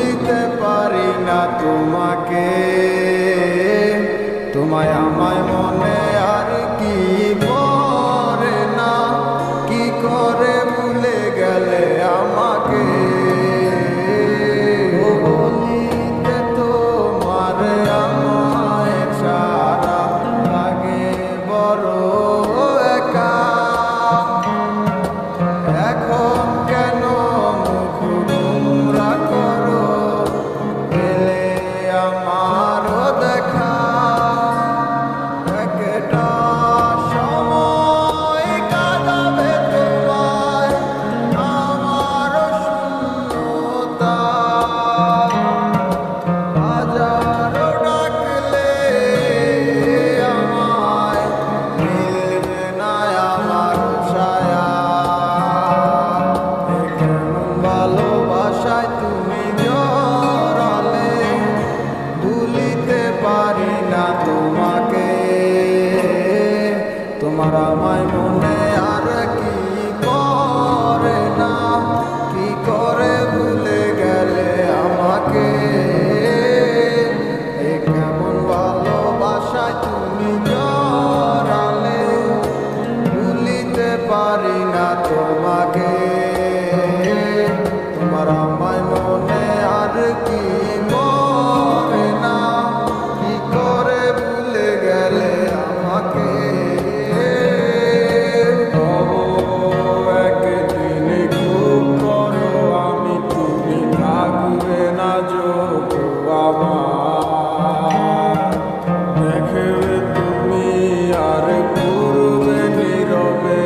ভুলিতে পারি না তোমাকে, তোমায় আমায় মনে আর কি পড়ে না, কি করে ভুলে গেলে আমাকে। বলিতে তোমার আমায় ছাড়া লাগে বড় একা, এখন কেন মুখ গোমরা করো, পেলে আমারও দেখা। একটা সময় কাঁদাবে তোমায় আমারও শূন্যতা, হাজারো ডাকলে আমায় মিলবে না আমার ছায়া। কেমন ভালোবাসায় তুমি জড়ালে, ভুলিতে পারি না তোমাকে, তোমার আমায় মনে আর কি পড়ে না, কি করে ভুলে গেলে আমাকে। কেমন ভালোবাসায় তুমি জড়ালে, ভুলিতে পারি না তোমাকে, তোমার আমায় মনে আর কি পড়ে না, কি করে ভুলে গেলে আমাকে। একদিন খুব করো আমি তুমি থাকবে না যোগ আমার, দেখবে তুমি আর করবে নীরবে,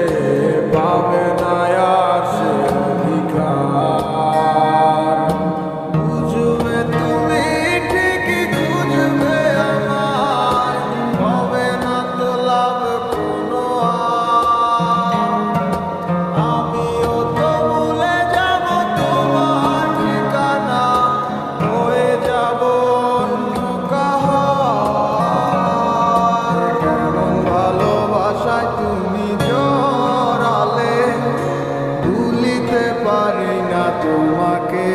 পাবে না আর সে অধিকার। বুঝবে তুমি ঠিকই খুঁজবে আমায়, হবে না তো লাভ কোনো আর। আমিও তো ভুলে যাব তোমার ঠিকানা, হয়ে যাব অন্য কাহার। কেমন ভালোবাসায় তুমি জড়ালে, ভুলিতে পারি না তোমাকে,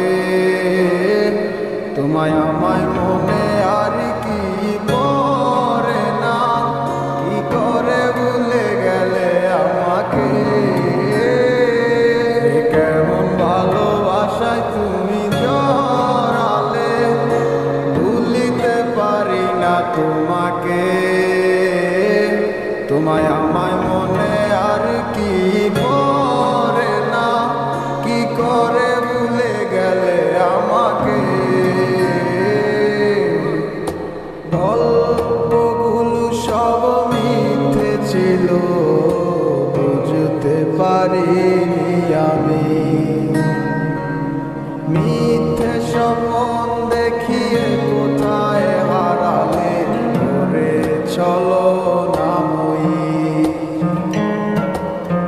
তোমায় আমায় মনে আর কি পড়ে না, কি করে ভুলে গেলে আমাকে। কেমন ভালোবাসায় তুমি জড়ালে, ভুলিতে পারি না তোমাকে, তোমায় আমায় মনে আর কি পড়ে না, কি করে ভুলে গেলে আমাকে। গল্পগুলো সব মিথ্যে ছিল, বুঝতে পারিনি আমি, মিথ্যে স্বপ্ন দেখিয়ে কোথায় হারালে, করে চলো নামই।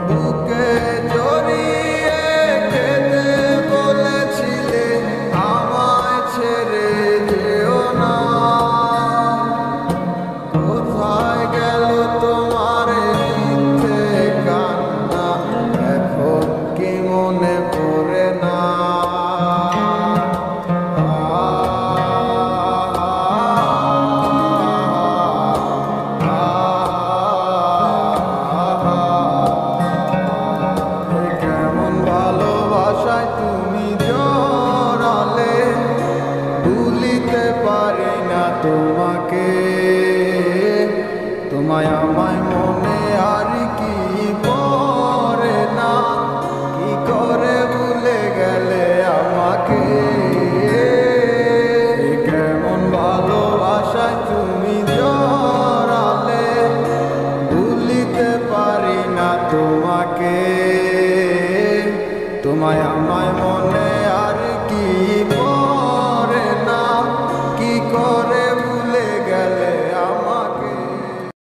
বুকে জড়িয়ে খেতে বলেছিলে আমায় ছেড়ে যেও না, কোথায় গেল তোমার মিথ্যে কান্না, এখন কি মনে পড়ে না। কেমন ভালোবাসায় তুমি জড়ালে, ভুলিতে পারি না তোমাকে, তোমায় আমায়